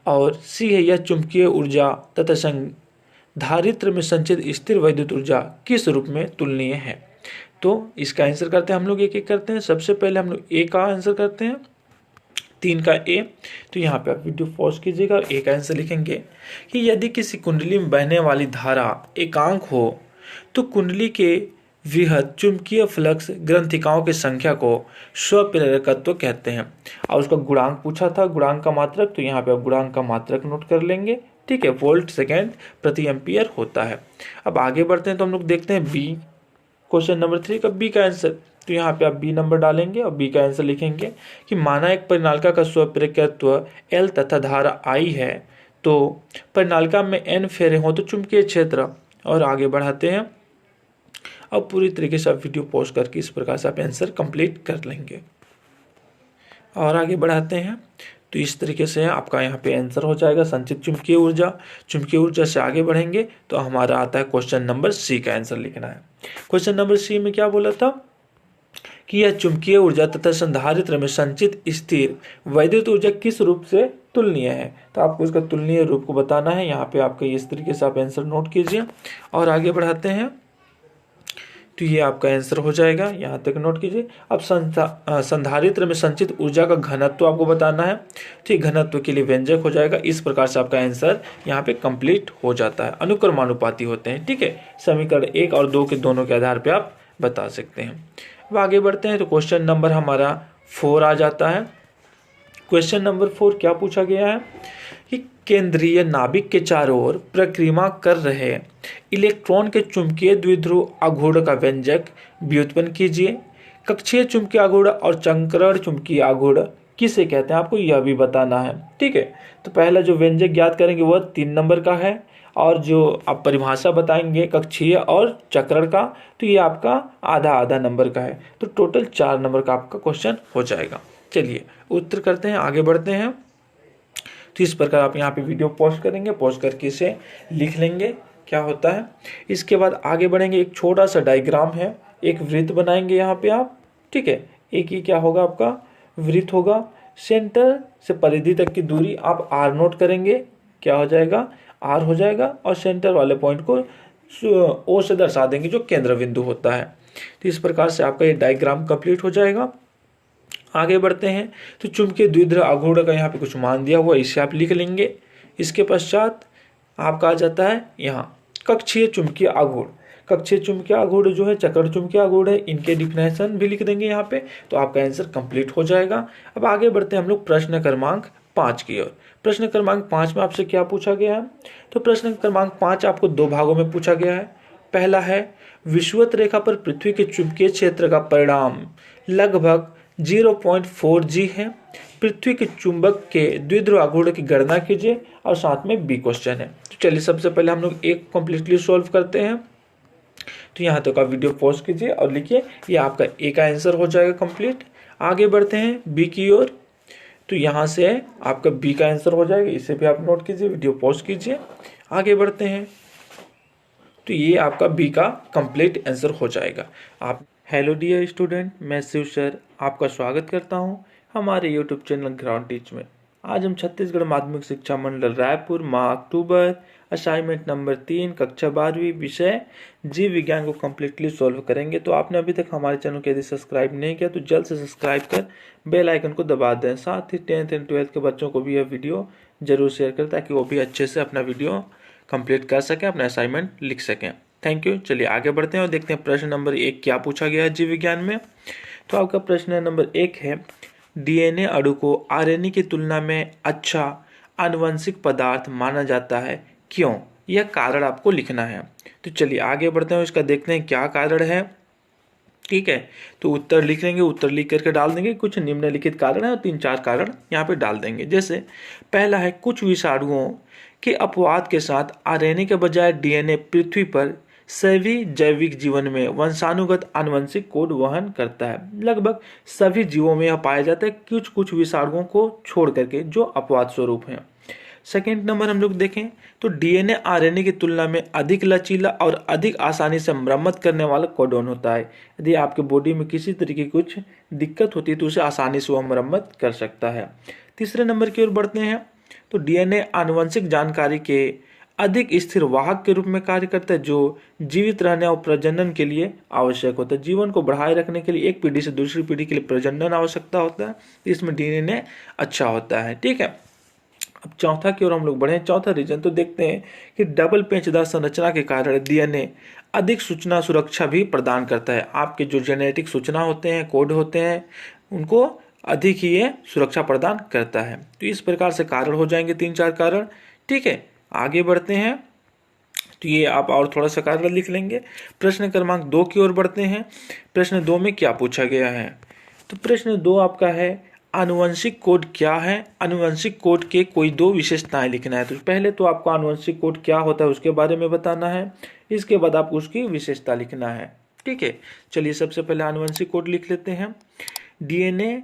और सी है यह चुंबकीय ऊर्जा तथा संधारित्र में संचित स्थिर वैद्युत ऊर्जा किस रूप में तुलनीय है। तो इसका आंसर करते हैं हम लोग, एक एक करते हैं। सबसे पहले हम लोग ए का आंसर करते हैं, 3 का ए। तो यहाँ पे आप वीडियो पॉज कीजिएगा, ए का आंसर लिखेंगे कि यदि किसी कुंडली में बहने वाली धारा एकांक हो तो कुंडली के वृहद चुंबकीय फ्लक्स ग्रंथिकाओं की संख्या को स्वप्रेरकत्व कहते हैं। और उसका गुणांक पूछा था, गुणांक का मात्रक, तो यहाँ पे आप गुणांक का मात्रक नोट कर लेंगे। ठीक है, वोल्ट सेकेंड प्रति एम्पियर होता है। अब आगे बढ़ते हैं तो हम लोग देखते हैं बी, क्वेश्चन नंबर 3 का बी का आंसर। तो यहाँ पे आप बी नंबर डालेंगे और बी का आंसर लिखेंगे कि माना एक परिनालिका का स्वप्रेरकत्व एल तथा धारा आई है, तो परिनालिका में एन फेरे हो तो चुंबकीय क्षेत्र। और आगे बढ़ाते हैं, अब पूरी तरीके से आप वीडियो पॉज करके इस प्रकार से आप आंसर कंप्लीट कर लेंगे। और आगे बढ़ाते हैं तो इस तरीके से आपका यहाँ पे आंसर हो जाएगा संचित चुंबकीय ऊर्जा। चुंबकीय ऊर्जा से आगे बढ़ेंगे तो हमारा आता है क्वेश्चन नंबर सी का आंसर लिखना है। क्वेश्चन नंबर सी में क्या बोला था कि यह चुंबकीय ऊर्जा तथा संधारित्र में संचित स्थिर वैद्युत ऊर्जा किस रूप से तुलनीय है। तो आपको इसका तुलनीय रूप को बताना है। यहाँ पे आपका इस तरीके से आप आंसर नोट कीजिए और आगे बढ़ाते हैं तो ये आपका आंसर हो जाएगा, यहाँ तक नोट कीजिए। अब संधारित्र में संचित ऊर्जा का घनत्व आपको बताना है। ठीक, घनत्व के लिए व्यंजक हो जाएगा। इस प्रकार से आपका आंसर यहाँ पे कंप्लीट हो जाता है। अनुक्रमानुपाती होते हैं। ठीक है, समीकरण 1 और 2 के दोनों के आधार पे आप बता सकते हैं। अब आगे बढ़ते हैं तो क्वेश्चन नंबर हमारा 4 आ जाता है। क्वेश्चन नंबर 4 क्या पूछा गया है कि केंद्रीय नाभिक के चारों ओर परिक्रमा कर रहे इलेक्ट्रॉन के चुंबकीय द्विध्रुव आघूर्ण का व्यंजक व्युत्पन्न कीजिए। कक्षीय चुंबकीय आघूर्ण और चंक्रण चुंबकीय आघूर्ण किसे कहते हैं, आपको यह भी बताना है। ठीक है, तो पहला जो व्यंजक ज्ञात करेंगे वह 3 नंबर का है, और जो आप परिभाषा बताएंगे कक्षीय और चक्रण का, तो ये आपका आधा आधा नंबर का है। तो टोटल 4 नंबर का आपका क्वेश्चन हो जाएगा। चलिए उत्तर करते हैं, आगे बढ़ते हैं। तो इस प्रकार आप यहाँ पे वीडियो पॉज करेंगे, पॉज करके इसे लिख लेंगे क्या होता है। इसके बाद आगे बढ़ेंगे, एक छोटा सा डायग्राम है, एक वृत्त बनाएंगे यहाँ पे आप। ठीक है, एक ही क्या होगा आपका वृत्त होगा। सेंटर से परिधि तक की दूरी आप आर नोट करेंगे, क्या हो जाएगा आर हो जाएगा, और सेंटर वाले पॉइंट को ओ से दर्शा देंगे जो केंद्र बिंदु होता है। तो इस प्रकार से आपका ये डायग्राम कंप्लीट हो जाएगा। आगे बढ़ते हैं तो चुंबकीय द्विध्रुव आघूर्ण का यहाँ पे कुछ मान दिया हुआ, इसे आप लिख लेंगे। इसके पश्चात आपका आ जाता है यहाँ कक्षीय चुंबकीय आघूर्ण। कक्षीय चुंबकीय आघूर्ण जो है चक्र चुंबकीय आघूर्ण है, इनके डिफिनेशन भी लिख देंगे यहाँ पे, तो आपका आंसर कंप्लीट हो जाएगा। अब आगे बढ़ते हैं हम लोग प्रश्न क्रमांक 5 की ओर। प्रश्न क्रमांक 5 में आपसे क्या पूछा गया है? तो प्रश्न क्रमांक 5 आपको 2 भागों में पूछा गया है। पहला है विषुवत रेखा पर पृथ्वी के चुंबकीय क्षेत्र का परिणाम लगभग 0.4 G है। पृथ्वी के चुंबक के द्विध्रुव आघूर्ण की गणना कीजिए और साथ में बी क्वेश्चन है। तो चलिए सबसे पहले हम लोग एक कंप्लीटली सॉल्व करते हैं। तो यहाँ तक आप वीडियो पॉज कीजिए और लिखिए, ये आपका ए का आंसर हो जाएगा कंप्लीट। आगे बढ़ते हैं बी की ओर। तो यहाँ से आपका बी का आंसर हो जाएगा, इसे भी आप नोट कीजिए, वीडियो पॉज कीजिए। आगे बढ़ते हैं तो ये आपका बी का कंप्लीट आंसर हो जाएगा। आप हेलो डियर स्टूडेंट, मैं शिव सर आपका स्वागत करता हूं हमारे यूट्यूब चैनल ग्राउंड टीच में। आज हम छत्तीसगढ़ माध्यमिक शिक्षा मंडल रायपुर माह अक्टूबर असाइनमेंट नंबर 3 कक्षा 12वीं विषय जीव विज्ञान को कम्प्लीटली सॉल्व करेंगे। तो आपने अभी तक हमारे चैनल को यदि सब्सक्राइब नहीं किया तो जल्द से सब्सक्राइब कर बेल आइकन को दबा दें। साथ ही 10th एंड 12th के बच्चों को भी यह वीडियो जरूर शेयर करें ताकि वो भी अच्छे से अपना वीडियो कंप्लीट कर सकें, अपना असाइनमेंट लिख सकें। Thank you. चलिए आगे बढ़ते हैं और देखते हैं प्रश्न नंबर 1 क्या पूछा गया है जीव विज्ञान में। तो आपका प्रश्न नंबर 1 है, डीएनए अणु को आरएनए की तुलना में अच्छा आनुवंशिक पदार्थ माना जाता है, क्यों? यह कारण आपको लिखना है। तो चलिए आगे बढ़ते हैं, इसका देखते हैं क्या कारण है। ठीक है, तो उत्तर लिख लेंगे, उत्तर लिख करके डाल देंगे। कुछ निम्नलिखित कारण है और 3-4 कारण यहाँ पे डाल देंगे। जैसे पहला है, कुछ विषाणुओं के अपवाद के साथ आरएनए के बजाय डीएनए पृथ्वी पर सभी जैविक जीवन में वंशानुगत आनुवंशिक कोड वहन करता है। लगभग सभी जीवों में यह पाया जाता है, कुछ कुछ विषाणुओं को छोड़ करके जो अपवाद स्वरूप हैं। सेकेंड नंबर हम लोग देखें तो डीएनए आरएनए की तुलना में अधिक लचीला और अधिक आसानी से मरम्मत करने वाला कोडॉन होता है। यदि आपके बॉडी में किसी तरीके की कुछ दिक्कत होती है तो उसे आसानी से वह मरम्मत कर सकता है। तीसरे नंबर की ओर बढ़ते हैं तो डीएनए आनुवंशिक जानकारी के अधिक स्थिर वाहक के रूप में कार्य करता है, जो जीवित रहने और प्रजनन के लिए आवश्यक होता है। जीवन को बढ़ाए रखने के लिए एक पीढ़ी से दूसरी पीढ़ी के लिए प्रजनन आवश्यकता होता है, इसमें डीएनए अच्छा होता है। ठीक है, अब चौथा की ओर हम लोग बढ़े। चौथा रीजन तो देखते हैं कि डबल पेचदार संरचना के कारण डीएनए अधिक सूचना सुरक्षा भी प्रदान करता है। आपके जो जेनेटिक सूचना होते हैं, कोड होते हैं, उनको अधिक ही ये सुरक्षा प्रदान करता है। तो इस प्रकार से कारण हो जाएंगे 3-4 कारण। ठीक है, आगे बढ़ते हैं तो ये आप और थोड़ा सा कारण लिख लेंगे। प्रश्न क्रमांक 2 की ओर बढ़ते हैं। प्रश्न 2 में क्या पूछा गया है? तो प्रश्न 2 आपका है, आनुवंशिक कोड क्या है? आनुवंशिक कोड के कोई 2 विशेषताएं लिखना है। तो पहले तो आपको आनुवंशिक कोड क्या होता है उसके बारे में बताना है, इसके बाद आपको उसकी विशेषता लिखना है। ठीक है, चलिए सबसे पहले आनुवंशिक कोड लिख लेते हैं। डीएनए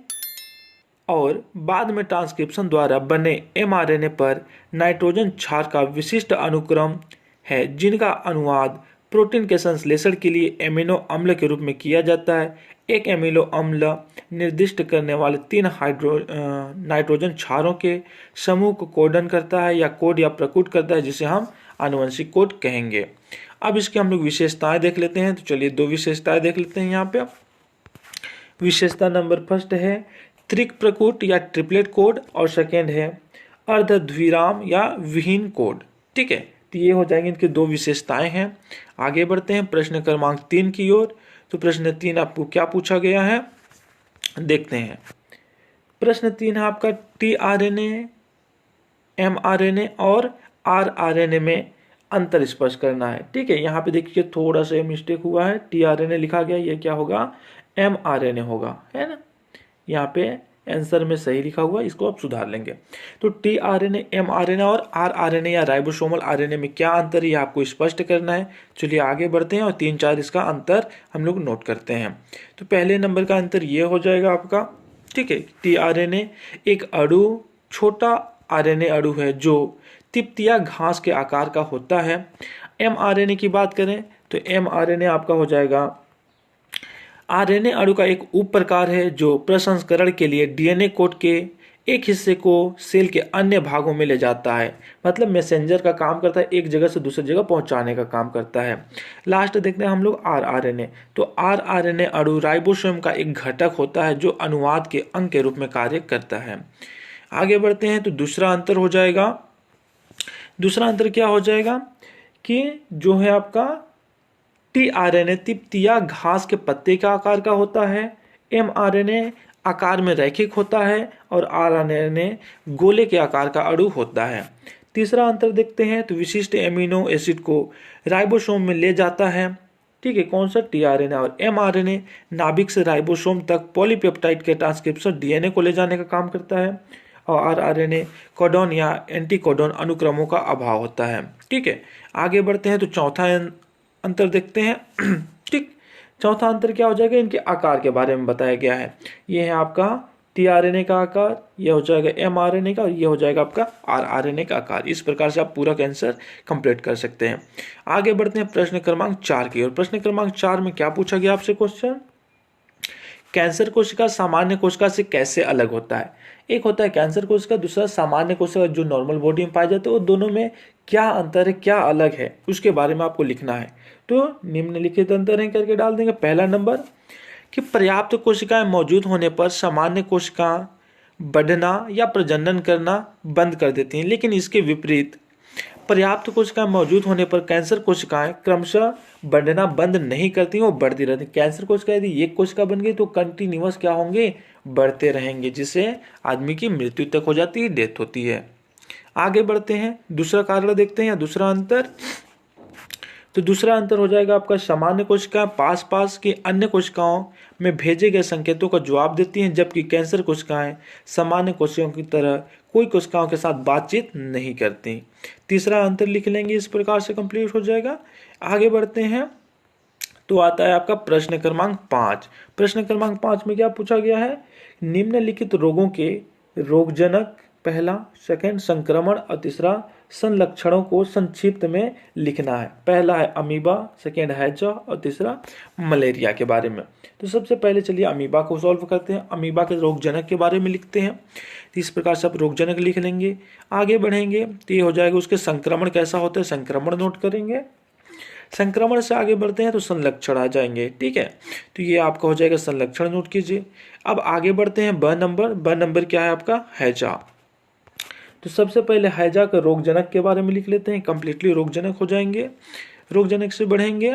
और बाद में ट्रांसक्रिप्शन द्वारा बने एमआरएनए पर नाइट्रोजन क्षार का विशिष्ट अनुक्रम है, जिनका अनुवाद प्रोटीन के संश्लेषण के लिए एमिनो अम्ल के रूप में किया जाता है। एक एमिनो अम्ल निर्दिष्ट करने वाले 3 नाइट्रोजन क्षारों के समूह को कोडन करता है या कोड या प्रकट करता है, जिसे हम आनुवंशिक कोड कहेंगे। अब इसके हम लोग विशेषताएं देख लेते हैं। तो चलिए 2 विशेषताएं देख लेते हैं यहाँ पे। विशेषता नंबर फर्स्ट है त्रिक प्रकट या ट्रिपलेट कोड, और सेकेंड है अर्धद्विराम या विहीन कोड। ठीक है, तो ये हो जाएंगे, इनकी 2 विशेषताएं हैं। आगे बढ़ते हैं प्रश्न क्रमांक 3 की ओर। तो प्रश्न 3 आपको क्या पूछा गया है देखते हैं। प्रश्न 3 है आपका, टीआरएनए, एमआरएनए और आरआरएनए में अंतर स्पष्ट करना है। ठीक है, यहाँ पे देखिए थोड़ा सा मिस्टेक हुआ है, टीआरएनए लिखा गया, ये क्या होगा? एमआरएनए होगा, है ना। यहाँ पे आंसर में सही लिखा हुआ, इसको आप सुधार लेंगे। तो टीआरएनए, एमआरएनए और आरआरएनए या राइबोसोमल आरएनए में क्या अंतर है, ये आपको स्पष्ट करना है। चलिए आगे बढ़ते हैं और 3-4 इसका अंतर हम लोग नोट करते हैं। तो पहले नंबर का अंतर ये हो जाएगा आपका। ठीक है, टीआरएनए एक अणु छोटा आरएनए अणु है जो तिपतिया घास के आकार का होता है। एमआरएनए की बात करें तो एमआरएनए आपका हो जाएगा आरएनए अणु का एक उप प्रकार है जो प्रसंस्करण के लिए डीएनए कोड के एक हिस्से को सेल के अन्य भागों में ले जाता है। मतलब मैसेंजर का काम करता है, एक जगह से दूसरी जगह पहुंचाने का काम करता है। लास्ट देखते हैं हम लोग आरआरएनए। तो आरआरएनए अणु राइबोसोम का एक घटक होता है जो अनुवाद के अंग के रूप में कार्य करता है। आगे बढ़ते हैं तो दूसरा अंतर हो जाएगा, दूसरा अंतर क्या हो जाएगा कि जो है आपका टीआरएनए तिपतिया घास के पत्ते का आकार का होता है, एमआरएनए आकार में रैखिक होता है और आरएनए गोले के आकार का अणु होता है। तीसरा अंतर देखते हैं तो विशिष्ट एमिनो एसिड को राइबोसोम में ले जाता है। ठीक है, कौन सा? टीआरएनए। और एमआरएनए नाभिक से राइबोसोम तक पॉलीपेप्टाइड के ट्रांसक्रिप्शन डीएनए को ले जाने का काम करता है। और आरआरएनए कोडॉन या एंटीकोडॉन अनुक्रमों का अभाव होता है। ठीक है, आगे बढ़ते हैं तो चौथा अंतर देखते हैं। ठीक, चौथा अंतर क्या हो जाएगा? इनके आकार के बारे में बताया गया है। ये है आपका टीआरएनए का आकार, ये हो जाएगा एमआरएनए का, और ये हो जाएगा आपका आरआरएनए का आकार। इस प्रकार से आप पूरा आंसर कंप्लीट कर सकते हैं। आगे बढ़ते हैं प्रश्न क्रमांक 4 की ओर। प्रश्न क्रमांक 4 में क्या पूछा गया आपसे क्वेश्चन? कैंसर कोशिका सामान्य कोशिका से कैसे अलग होता है? एक होता है कैंसर कोशिका, दूसरा सामान्य कोशिका जो नॉर्मल बॉडी में पाए जाते हैं। वो दोनों में क्या अंतर है, क्या अलग है, उसके बारे में आपको लिखना है। तो निम्नलिखित अंतर है करके डाल देंगे। पहला नंबर कि पर्याप्त कोशिकाएं मौजूद होने पर सामान्य कोशिका बढ़ना या प्रजनन करना बंद कर देती हैं, लेकिन इसके विपरीत पर्याप्त कोशिकाएं मौजूद होने पर कैंसर कोशिकाएं क्रमशः बढ़ना बंद नहीं करती, वो बढ़ती रहती। कैंसर कोशिका यदि एक कोशिका बन गई तो कंटिन्यूअस क्या होंगे? बढ़ते रहेंगे, जिससे आदमी की मृत्यु तक हो जाती है, डेथ होती है। आगे बढ़ते हैं, दूसरा कारण देखते हैं, दूसरा अंतर। तो दूसरा अंतर हो जाएगा आपका सामान्य कोशिकाएं पास पास की अन्य कोशिकाओं में भेजे गए संकेतों का जवाब देती हैं, जबकि कैंसर कोशिकाएं सामान्य कोशिकाओं की तरह कोई कोशिकाओं के साथ बातचीत नहीं करती। तीसरा अंतर लिख लेंगे, इस प्रकार से कंप्लीट हो जाएगा। आगे बढ़ते हैं तो आता है आपका प्रश्न क्रमांक 5। प्रश्न क्रमांक 5 में क्या पूछा गया है? निम्नलिखित रोगों के रोगजनक, पहला, सेकंड संक्रमण और तीसरा संलक्षणों को संक्षिप्त में लिखना है। पहला है अमीबा, सेकंड हैजा और तीसरा मलेरिया के बारे में। तो सबसे पहले चलिए अमीबा को सॉल्व करते हैं। अमीबा के रोगजनक के बारे में लिखते हैं। तो इस प्रकार से आप रोगजनक लिख लेंगे। आगे बढ़ेंगे तो ये हो जाएगा उसके संक्रमण कैसा होता है, संक्रमण नोट करेंगे। संक्रमण से आगे बढ़ते हैं तो संलक्षण आ जाएंगे। ठीक है, तो ये आपका हो जाएगा संलक्षण, नोट कीजिए। अब आगे बढ़ते हैं ब नंबर। ब नंबर क्या है आपका? हैजा। तो सबसे पहले हैजा का रोगजनक के बारे में लिख लेते हैं, कंप्लीटली रोगजनक हो जाएंगे। रोगजनक से बढ़ेंगे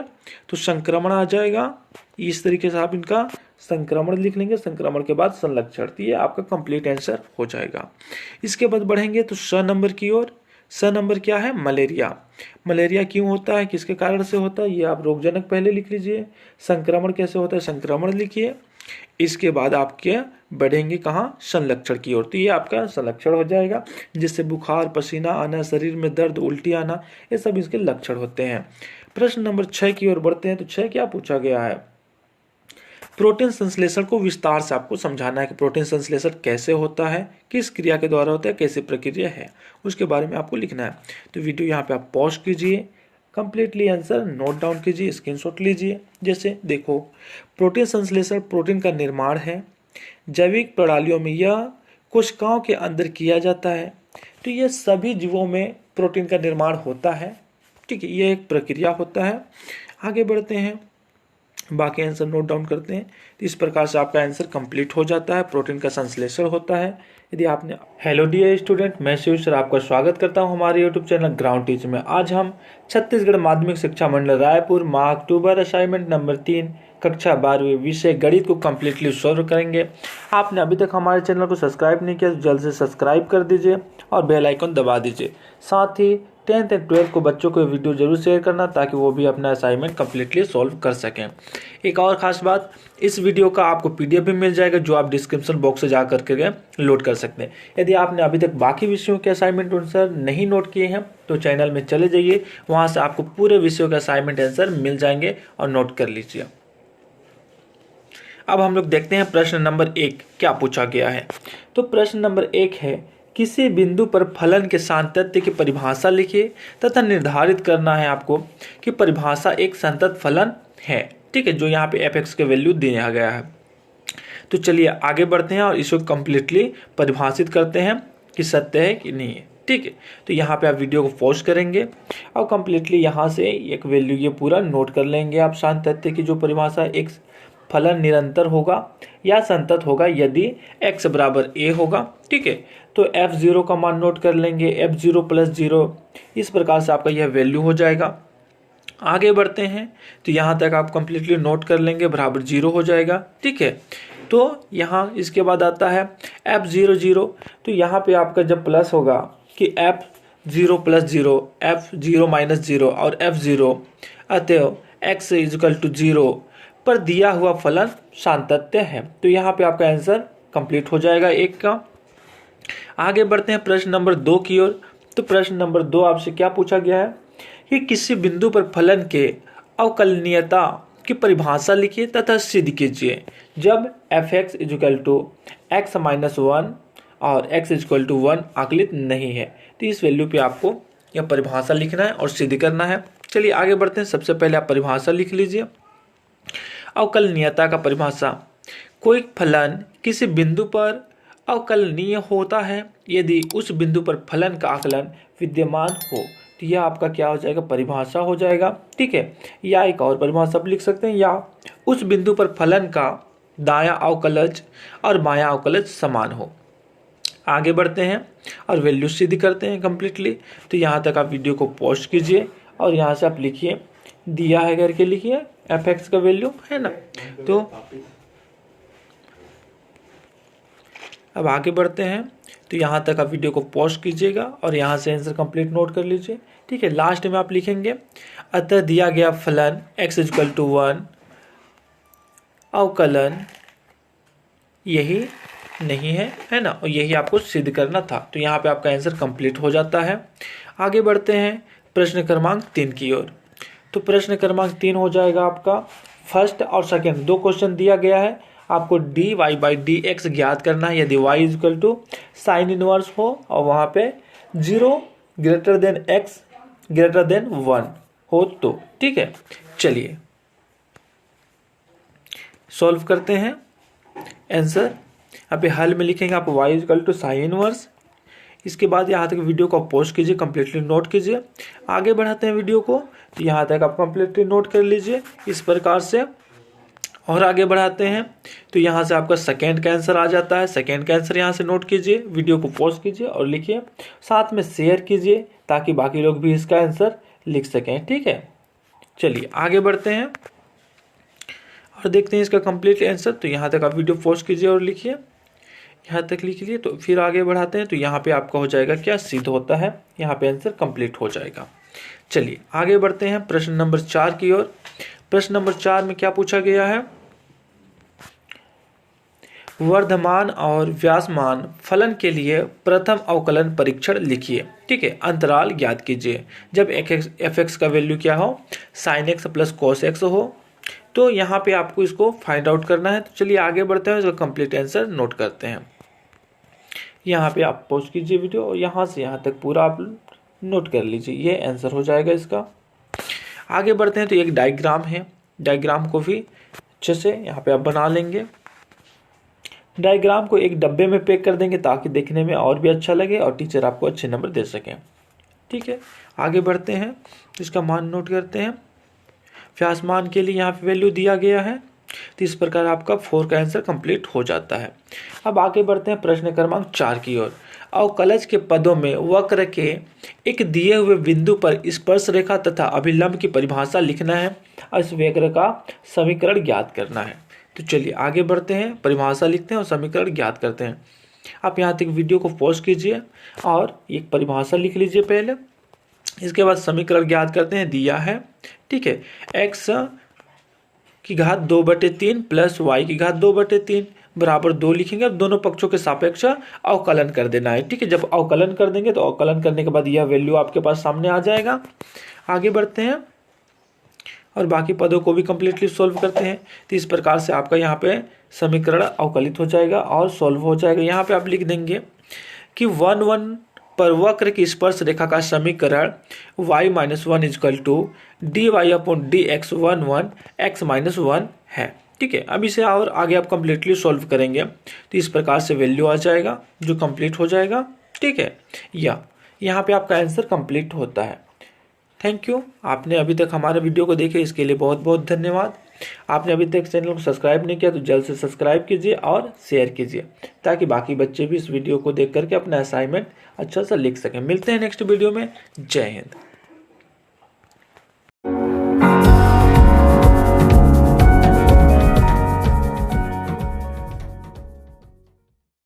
तो संक्रमण आ जाएगा। इस तरीके से आप इनका संक्रमण लिख लेंगे, संक्रमण के बाद संलक्षण, तो ये आपका कंप्लीट आंसर हो जाएगा। इसके बाद बढ़ेंगे तो स नंबर की ओर। स नंबर क्या है? मलेरिया। मलेरिया क्यों होता है, किसके कारण से होता है, ये आप रोगजनक पहले लिख लीजिए। संक्रमण कैसे होता है, संक्रमण लिखिए। इसके बाद आपके बढ़ेंगे कहाँ? संलक्षण की ओर। तो ये आपका संलक्षण हो जाएगा, जिससे बुखार, पसीना आना, शरीर में दर्द, उल्टी आना, ये सब इसके लक्षण होते हैं। प्रश्न नंबर 6 की ओर बढ़ते हैं तो 6 क्या पूछा गया है? प्रोटीन संश्लेषण को विस्तार से आपको समझाना है कि प्रोटीन संश्लेषण कैसे होता है, किस क्रिया के द्वारा होता है, कैसी प्रक्रिया है, उसके बारे में आपको लिखना है। तो वीडियो यहाँ पे आप पॉज कीजिए, कंप्लीटली आंसर नोट डाउन कीजिए, स्क्रीनशॉट लीजिए। जैसे देखो, प्रोटीन संश्लेषण प्रोटीन का निर्माण है। जैविक प्रणालियों में यह कोशिकाओं के अंदर किया जाता है। तो ये सभी जीवों में प्रोटीन का निर्माण होता है। ठीक है, ये एक प्रक्रिया होता है। आगे बढ़ते हैं, बाकी आंसर नोट डाउन करते हैं। तो इस प्रकार से आपका आंसर कंप्लीट हो जाता है। प्रोटीन का संश्लेषण होता है। यदि आपने हेलो डियर स्टूडेंट, मैं शिव सर आपका स्वागत करता हूं हमारे यूट्यूब चैनल ग्राउंड टीच में। आज हम छत्तीसगढ़ माध्यमिक शिक्षा मंडल रायपुर माह अक्टूबर असाइनमेंट नंबर 3 कक्षा 12वीं विषय गणित को कम्प्लीटली सॉल्व करेंगे। आपने अभी तक हमारे चैनल को सब्सक्राइब नहीं किया तो जल्द से सब्सक्राइब कर दीजिए और बेल आइकन दबा दीजिए। साथ ही 10th और 12th को बच्चों को वीडियो जरूर शेयर करना, ताकि वो भी अपना असाइनमेंट कम्प्लीटली सॉल्व कर सकें। एक और खास बात, इस वीडियो का आपको PDF भी मिल जाएगा, जो आप डिस्क्रिप्शन बॉक्स से जा करके लोड कर सकते हैं। यदि आपने अभी तक बाकी विषयों के असाइनमेंट आंसर नहीं नोट किए हैं तो चैनल में चले जाइए, वहां से आपको पूरे विषयों के असाइनमेंट आंसर मिल जाएंगे और नोट कर लीजिए। अब हम लोग देखते हैं प्रश्न नंबर 1 क्या पूछा गया है। तो प्रश्न नंबर 1 है, किसी बिंदु पर फलन के सातत्य की परिभाषा लिखिए तथा निर्धारित करना है आपको कि परिभाषा एक संतत फलन है। ठीक है, जो यहाँ पे f(x) के वैल्यू दिया गया है। तो चलिए आगे बढ़ते हैं और इसको कम्प्लीटली परिभाषित करते हैं कि सत्य है कि नहीं है। ठीक है, तो यहाँ पे आप वीडियो को पॉज करेंगे और कम्प्लीटली यहाँ से एक वैल्यू ये पूरा नोट कर लेंगे आप। शांत तथ्य की जो परिभाषा, एक फलन निरंतर होगा या संतत होगा यदि x बराबर a होगा। ठीक है, तो f0 का मान नोट कर लेंगे, f0 + 0, इस प्रकार से आपका यह वैल्यू हो जाएगा। आगे बढ़ते हैं तो यहाँ तक आप कंप्लीटली नोट कर लेंगे, बराबर 0 हो जाएगा। ठीक है, तो यहाँ इसके बाद आता है f0 तो यहाँ पे आपका जब प्लस होगा कि f0 + 0, f0 - 0 और f0, अतएव x = 0 पर दिया हुआ फलन शांतत्य है। तो यहाँ पे आपका आंसर कंप्लीट हो जाएगा एक का। आगे बढ़ते हैं प्रश्न नंबर 2 की ओर। तो प्रश्न नंबर 2 आपसे क्या पूछा गया है कि किसी बिंदु पर फलन के अवकलनीयता की परिभाषा लिखिए तथा सिद्ध कीजिए जब f(x) = x - 1 और x = 1 आकलित नहीं है। तो इस वैल्यू पे आपको यह परिभाषा लिखना है और सिद्ध करना है। चलिए आगे बढ़ते हैं। सबसे पहले आप परिभाषा लिख लीजिए। अवकलनीयता का परिभाषा, कोई फलन किसी बिंदु पर अवकलनीय होता है यदि उस बिंदु पर फलन का आकलन विद्यमान हो। तो यह आपका क्या हो जाएगा, परिभाषा हो जाएगा। ठीक है, या एक और परिभाषा आप लिख सकते हैं, या उस बिंदु पर फलन का दायां अवकलज और बायां अवकलज समान हो। आगे बढ़ते हैं और वैल्यू सिद्ध करते हैं कंप्लीटली। तो यहाँ तक आप वीडियो को पॉज कीजिए और यहाँ से आप लिखिए, दिया है करके लिखिए f(x) का वैल्यू है ना। तो अब आगे बढ़ते हैं। तो यहाँ तक आप वीडियो को पॉज कीजिएगा और यहाँ से आंसर कंप्लीट नोट कर लीजिए। ठीक है, लास्ट में आप लिखेंगे, अतः दिया गया फलन x = 1 अवकलन यही नहीं है, है ना, और यही आपको सिद्ध करना था। तो यहाँ पे आपका आंसर कंप्लीट हो जाता है। आगे बढ़ते हैं प्रश्न क्रमांक 3 की ओर। तो प्रश्न क्रमांक 3 हो जाएगा आपका फर्स्ट और सेकंड, 2 क्वेश्चन दिया गया है। आपको dy/dx ज्ञात करना है यदि y = sin इनवर्स हो और वहाँ पे 0 > x > 1 हो तो। ठीक है, चलिए सॉल्व करते हैं आंसर। यहाँ पे हल में लिखेंगे आप y = sin इनवर्स। इसके बाद यहाँ तक वीडियो को पॉज कीजिए, कंप्लीटली नोट कीजिए। आगे बढ़ाते हैं वीडियो को। तो यहाँ तक आप कंप्लीटली नोट कर लीजिए इस प्रकार से, और आगे बढ़ाते हैं। तो यहाँ से आपका सेकेंड का आंसर आ जाता है। सेकेंड का आंसर यहाँ से नोट कीजिए, वीडियो को पॉज कीजिए और लिखिए, साथ में शेयर कीजिए ताकि बाकी लोग भी इसका आंसर लिख सकें। ठीक है, चलिए आगे बढ़ते हैं और देखते हैं इसका कंप्लीट आंसर। तो यहाँ तक आप वीडियो पॉज कीजिए और लिखिए, यहाँ तक लिख लीजिए। तो फिर आगे बढ़ाते हैं। तो यहाँ पे आपका हो जाएगा क्या, सिद्ध होता है। यहाँ पे आंसर कंप्लीट हो जाएगा। चलिए आगे बढ़ते हैं प्रश्न नंबर 4 की ओर। प्रश्न नंबर 4 में क्या पूछा गया है, वर्धमान और व्यासमान फलन के लिए प्रथम अवकलन परीक्षण लिखिए। ठीक है, अंतराल ज्ञात कीजिए जब f(x) का वैल्यू क्या हो, sin x + cos x हो। तो यहाँ पे आपको इसको फाइंड आउट करना है। तो चलिए आगे बढ़ते हैं, इसका कंप्लीट आंसर नोट करते हैं। यहाँ पे आप पॉज कीजिए वीडियो और यहाँ से यहाँ तक पूरा आप नोट कर लीजिए, ये आंसर हो जाएगा इसका। आगे बढ़ते हैं। तो एक डायग्राम है, डायग्राम को भी अच्छे से यहाँ पे आप बना लेंगे। डायग्राम को एक डब्बे में पैक कर देंगे ताकि देखने में और भी अच्छा लगे और टीचर आपको अच्छे नंबर दे सकें। ठीक है, आगे बढ़ते हैं। इसका मान नोट करते हैं। व्यासमान के लिए यहाँ पे वैल्यू दिया गया है। तो इस प्रकार आपका 4 का आंसर कंप्लीट हो जाता है। अब आगे बढ़ते हैं प्रश्न क्रमांक 4 की ओर। अवकलज के पदों में वक्र के एक दिए हुए बिंदु पर स्पर्श रेखा तथा अभिलंब की परिभाषा लिखना है और इस वक्र का समीकरण ज्ञात करना है। तो चलिए आगे बढ़ते हैं, परिभाषा लिखते हैं और समीकरण ज्ञात करते हैं। आप यहाँ तक वीडियो को पॉज कीजिए और एक परिभाषा लिख लीजिए पहले, इसके बाद समीकरण ज्ञात करते हैं। दिया है, ठीक है, x की घात 2/3 प्लस y की घात 2/3 बराबर 2 लिखेंगे। अब दोनों पक्षों के सापेक्ष अवकलन कर देना है। ठीक है, जब अवकलन कर देंगे तो अवकलन करने के बाद यह वैल्यू आपके पास सामने आ जाएगा। आगे बढ़ते हैं और बाकी पदों को भी कंप्लीटली सोल्व करते हैं। तो इस प्रकार से आपका यहाँ पे समीकरण अवकलित हो जाएगा और सोल्व हो जाएगा। यहाँ पे आप लिख देंगे कि 1 पर वक्र की स्पर्श रेखा का समीकरण y - 1 = dy/dx 1 x - 1 है। ठीक है। अब इसे और आगे आप कंप्लीटली सॉल्व करेंगे तो इस प्रकार से वैल्यू आ जाएगा जो कंप्लीट हो जाएगा, ठीक है। या यहाँ पे आपका आंसर कंप्लीट होता है। Thank you. आपने अभी तक हमारे वीडियो को देखे इसके लिए बहुत बहुत धन्यवाद। आपने अभी तक चैनल को सब्सक्राइब नहीं किया तो जल्द से सब्सक्राइब कीजिए और शेयर कीजिए ताकि बाकी बच्चे भी इस वीडियो को देख करके अपना असाइनमेंट अच्छा सा लिख सकें। मिलते हैं नेक्स्ट वीडियो में। जय हिंद।